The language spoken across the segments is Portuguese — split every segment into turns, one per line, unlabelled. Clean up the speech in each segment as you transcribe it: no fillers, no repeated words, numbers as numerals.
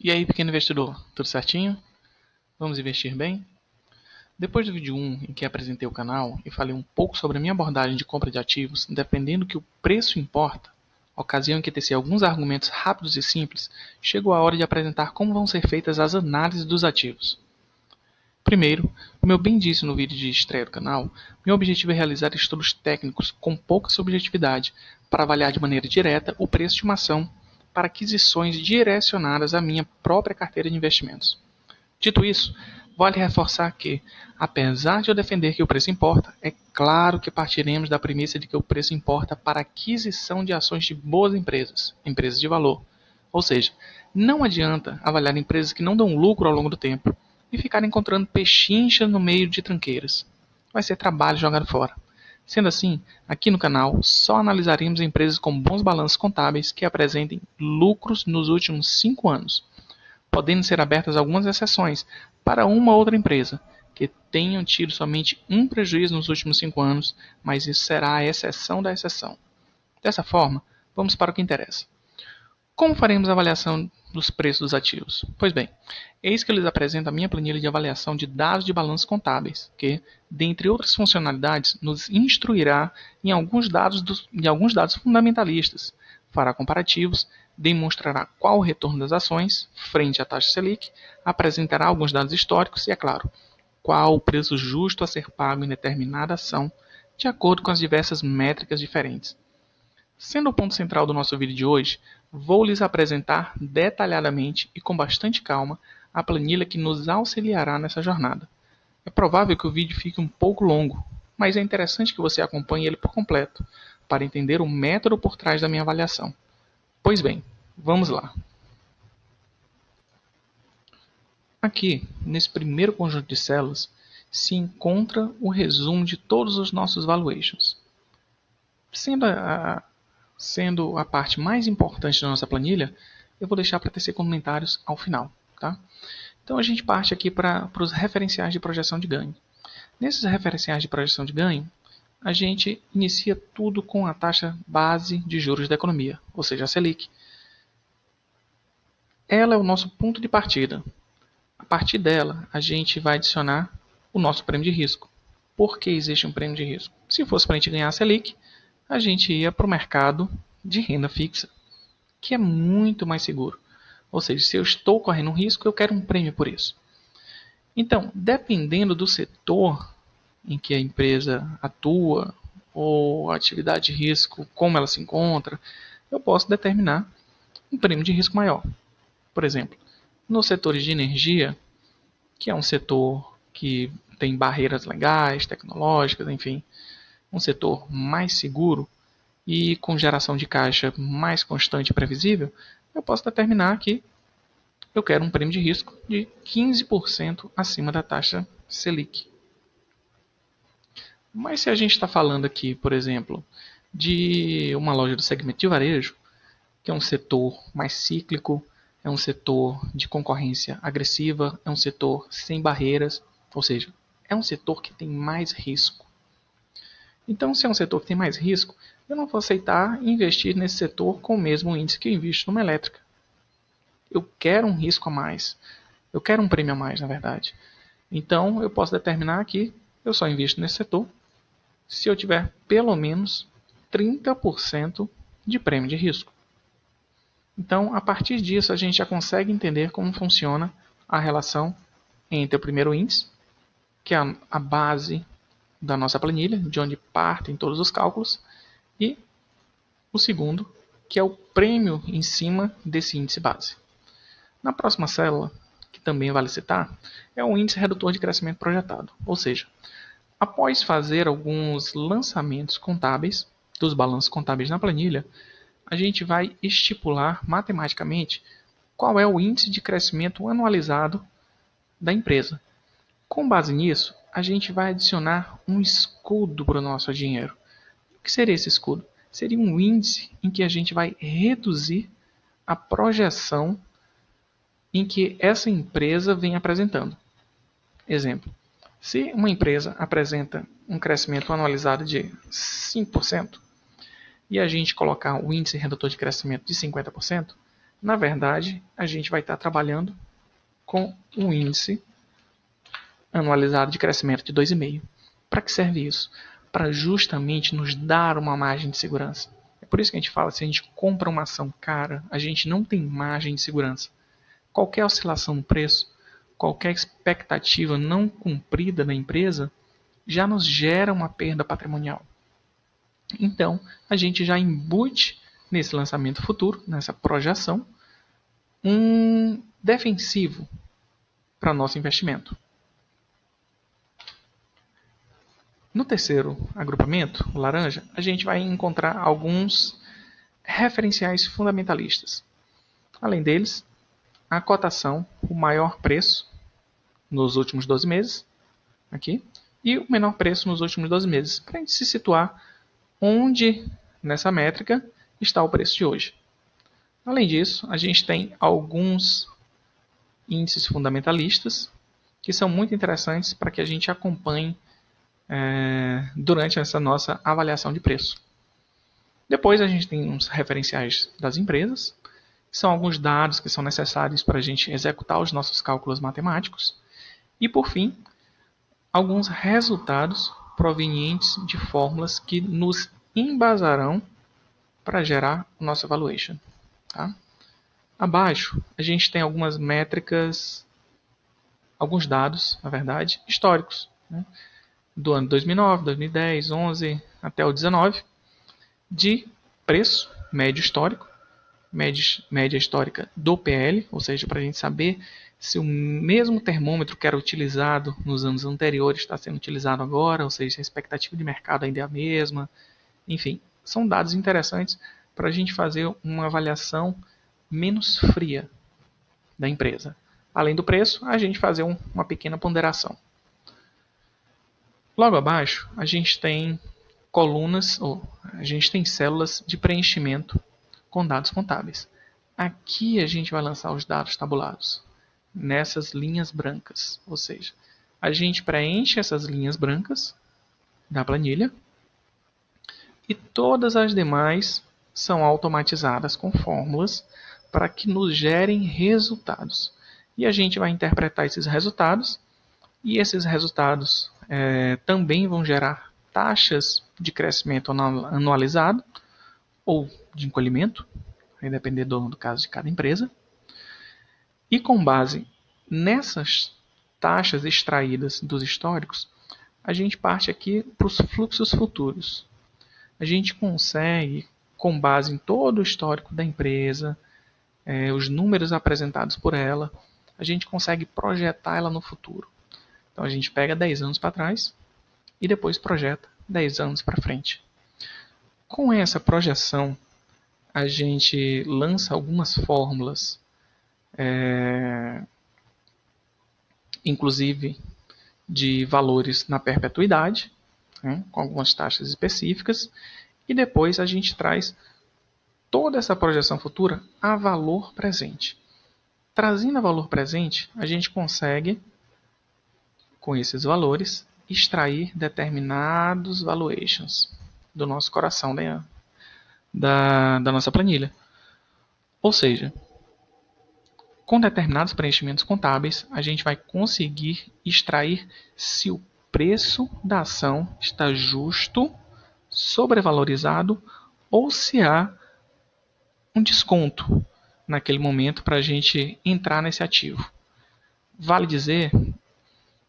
E aí, pequeno investidor, tudo certinho? Vamos investir bem? Depois do vídeo 1, em que apresentei o canal e falei um pouco sobre a minha abordagem de compra de ativos, dependendo que o preço importa, ocasião em que teci alguns argumentos rápidos e simples, chegou a hora de apresentar como vão ser feitas as análises dos ativos. Primeiro, como eu bem disse no vídeo de estreia do canal, meu objetivo é realizar estudos técnicos com pouca subjetividade para avaliar de maneira direta o preço de uma ação para aquisições direcionadas à minha própria carteira de investimentos. Dito isso, vale reforçar que, apesar de eu defender que o preço importa, é claro que partiremos da premissa de que o preço importa para a aquisição de ações de boas empresas, empresas de valor. Ou seja, não adianta avaliar empresas que não dão lucro ao longo do tempo e ficar encontrando pechinchas no meio de tranqueiras. Vai ser trabalho jogado fora. Sendo assim, aqui no canal só analisaremos empresas com bons balanços contábeis que apresentem lucros nos últimos 5 anos, podendo ser abertas algumas exceções para uma ou outra empresa que tenham tido somente um prejuízo nos últimos 5 anos, mas isso será a exceção da exceção. Dessa forma, vamos para o que interessa. Como faremos a avaliação dos preços dos ativos? Pois bem, eis que eu lhes apresento a minha planilha de avaliação de dados de balanços contábeis, que, dentre outras funcionalidades, nos instruirá em alguns dados fundamentalistas, fará comparativos, demonstrará qual o retorno das ações frente à taxa Selic, apresentará alguns dados históricos e, é claro, qual o preço justo a ser pago em determinada ação, de acordo com as diversas métricas diferentes. Sendo o ponto central do nosso vídeo de hoje, vou lhes apresentar detalhadamente e com bastante calma a planilha que nos auxiliará nessa jornada. É provável que o vídeo fique um pouco longo, mas é interessante que você acompanhe ele por completo, para entender o método por trás da minha avaliação. Pois bem, vamos lá. Aqui, nesse primeiro conjunto de células, se encontra o resumo de todos os nossos valuations. Sendo a parte mais importante da nossa planilha, eu vou deixar para tecer comentários ao final. Tá? Então a gente parte aqui para os referenciais de projeção de ganho. Nesses referenciais de projeção de ganho, a gente inicia tudo com a taxa base de juros da economia, ou seja, a Selic. Ela é o nosso ponto de partida. A partir dela, a gente vai adicionar o nosso prêmio de risco. Por que existe um prêmio de risco? Se fosse para a gente ganhar a Selic, a gente ia para o mercado de renda fixa, que é muito mais seguro. Ou seja, se eu estou correndo um risco, eu quero um prêmio por isso. Então, dependendo do setor em que a empresa atua, ou a atividade de risco, como ela se encontra, eu posso determinar um prêmio de risco maior. Por exemplo, nos setores de energia, que é um setor que tem barreiras legais, tecnológicas, enfim, um setor mais seguro e com geração de caixa mais constante e previsível, eu posso determinar que eu quero um prêmio de risco de 15% acima da taxa Selic. Mas se a gente está falando aqui, por exemplo, de uma loja do segmento de varejo, que é um setor mais cíclico, é um setor de concorrência agressiva, é um setor sem barreiras, ou seja, é um setor que tem mais risco. Então, se é um setor que tem mais risco, eu não vou aceitar investir nesse setor com o mesmo índice que eu invisto numa elétrica. Eu quero um risco a mais. Eu quero um prêmio a mais, na verdade. Então, eu posso determinar que eu só invisto nesse setor se eu tiver pelo menos 30% de prêmio de risco. Então, a partir disso, a gente já consegue entender como funciona a relação entre o primeiro índice, que é a base da nossa planilha, de onde partem todos os cálculos, e o segundo, que é o prêmio em cima desse índice base. Na próxima célula, que também vale citar, é o índice redutor de crescimento projetado, ou seja, após fazer alguns lançamentos contábeis, dos balanços contábeis na planilha, a gente vai estipular matematicamente qual é o índice de crescimento anualizado da empresa. Com base nisso, a gente vai adicionar um escudo para o nosso dinheiro. O que seria esse escudo? Seria um índice em que a gente vai reduzir a projeção em que essa empresa vem apresentando. Exemplo, se uma empresa apresenta um crescimento anualizado de 5% e a gente colocar o índice redutor de crescimento de 50%, Na verdade, a gente vai estar trabalhando com um índice anualizado de crescimento de 2,5. Para que serve isso? Para justamente nos dar uma margem de segurança. É por isso que a gente fala, se a gente compra uma ação cara, a gente não tem margem de segurança. Qualquer oscilação no preço, qualquer expectativa não cumprida na empresa, já nos gera uma perda patrimonial. Então, a gente já embute nesse lançamento futuro, nessa projeção, um defensivo para nosso investimento. No terceiro agrupamento, o laranja, a gente vai encontrar alguns referenciais fundamentalistas. Além deles, a cotação, o maior preço nos últimos 12 meses, aqui, e o menor preço nos últimos 12 meses, para a gente se situar onde nessa métrica está o preço de hoje. Além disso, a gente tem alguns índices fundamentalistas que são muito interessantes para que a gente acompanhe durante essa nossa avaliação de preço. Depois a gente tem uns referenciais das empresas, que são alguns dados que são necessários para a gente executar os nossos cálculos matemáticos. E por fim, alguns resultados provenientes de fórmulas que nos embasarão para gerar o nosso valuation. Tá? Abaixo, a gente tem algumas métricas, alguns dados, na verdade, históricos, né? Do ano 2009, 2010, 11 até o 19, de preço médio histórico, média histórica do PL, ou seja, para a gente saber se o mesmo termômetro que era utilizado nos anos anteriores está sendo utilizado agora, ou seja, se a expectativa de mercado ainda é a mesma. Enfim, são dados interessantes para a gente fazer uma avaliação menos fria da empresa. Além do preço, a gente fazer uma pequena ponderação. Logo abaixo, a gente tem colunas, ou a gente tem células de preenchimento com dados contábeis. Aqui a gente vai lançar os dados tabulados, nessas linhas brancas. Ou seja, a gente preenche essas linhas brancas da planilha e todas as demais são automatizadas com fórmulas para que nos gerem resultados. E a gente vai interpretar esses resultados, e esses resultados também vão gerar taxas de crescimento anualizado ou de encolhimento, vai depender do caso de cada empresa. E com base nessas taxas extraídas dos históricos, a gente parte aqui para os fluxos futuros. A gente consegue, com base em todo o histórico da empresa, os números apresentados por ela, a gente consegue projetar ela no futuro. Então a gente pega 10 anos para trás e depois projeta 10 anos para frente. Com essa projeção, a gente lança algumas fórmulas, inclusive de valores na perpetuidade, né, com algumas taxas específicas, e depois a gente traz toda essa projeção futura a valor presente. Trazendo a valor presente, a gente consegue, com esses valores, extrair determinados valuations do nosso coração da nossa planilha. Ou seja, com determinados preenchimentos contábeis, a gente vai conseguir extrair se o preço da ação está justo, sobrevalorizado ou se há um desconto naquele momento para a gente entrar nesse ativo. Vale dizer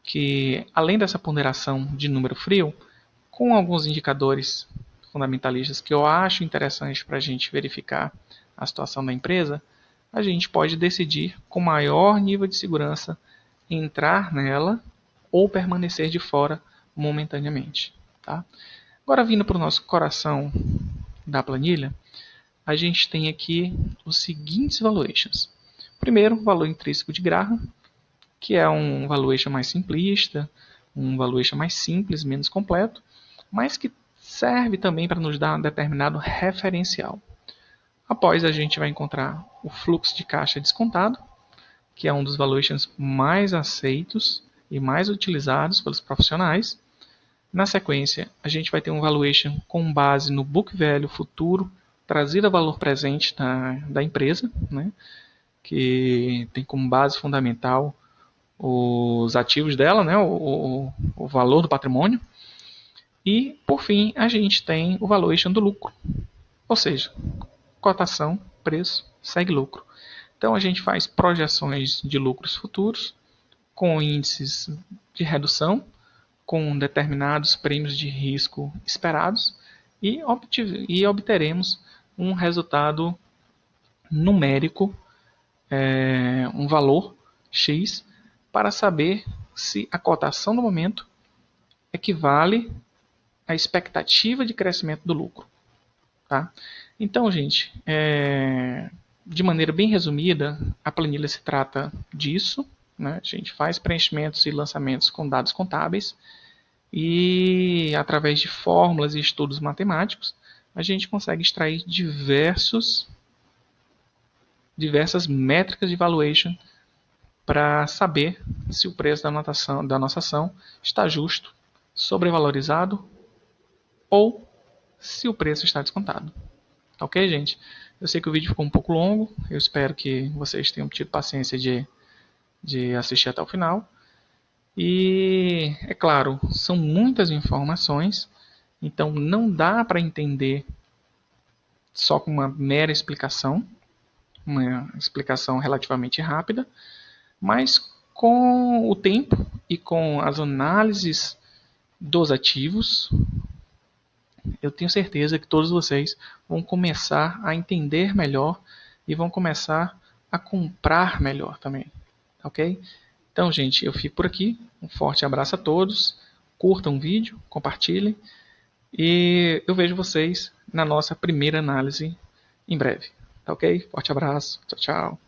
que, além dessa ponderação de número frio, com alguns indicadores fundamentalistas que eu acho interessante para a gente verificar a situação da empresa, a gente pode decidir com maior nível de segurança entrar nela ou permanecer de fora momentaneamente. Tá? Agora, vindo para o nosso coração da planilha, a gente tem aqui os seguintes valuations. Primeiro, o valor intrínseco de Graham, que é um valuation mais simplista, um valuation mais simples, menos completo, mas que serve também para nos dar um determinado referencial. Após, a gente vai encontrar o fluxo de caixa descontado, que é um dos valuations mais aceitos e mais utilizados pelos profissionais. Na sequência, a gente vai ter um valuation com base no book value futuro trazida valor presente da empresa, né, que tem como base fundamental os ativos dela, né, o valor do patrimônio. E, por fim, a gente tem o valuation do lucro, ou seja, cotação, preço, segue lucro. Então a gente faz projeções de lucros futuros com índices de redução, com determinados prêmios de risco esperados e obteremos um resultado numérico, um valor X, para saber se a cotação do momento equivale à expectativa de crescimento do lucro. Tá? Então, gente, de maneira bem resumida, a planilha se trata disso. Né? A gente faz preenchimentos e lançamentos com dados contábeis e, através de fórmulas e estudos matemáticos, a gente consegue extrair diversas métricas de valuation para saber se o preço da nossa ação está justo, sobrevalorizado ou se o preço está descontado. Ok, gente? Eu sei que o vídeo ficou um pouco longo, eu espero que vocês tenham tido paciência de assistir até o final. E, é claro, são muitas informações, então não dá para entender só com uma mera explicação, uma explicação relativamente rápida, mas com o tempo e com as análises dos ativos, eu tenho certeza que todos vocês vão começar a entender melhor e vão começar a comprar melhor também, ok? Então, gente, eu fico por aqui. Um forte abraço a todos. Curtam o vídeo, compartilhem e eu vejo vocês na nossa primeira análise em breve, tá ok? Forte abraço, tchau, tchau.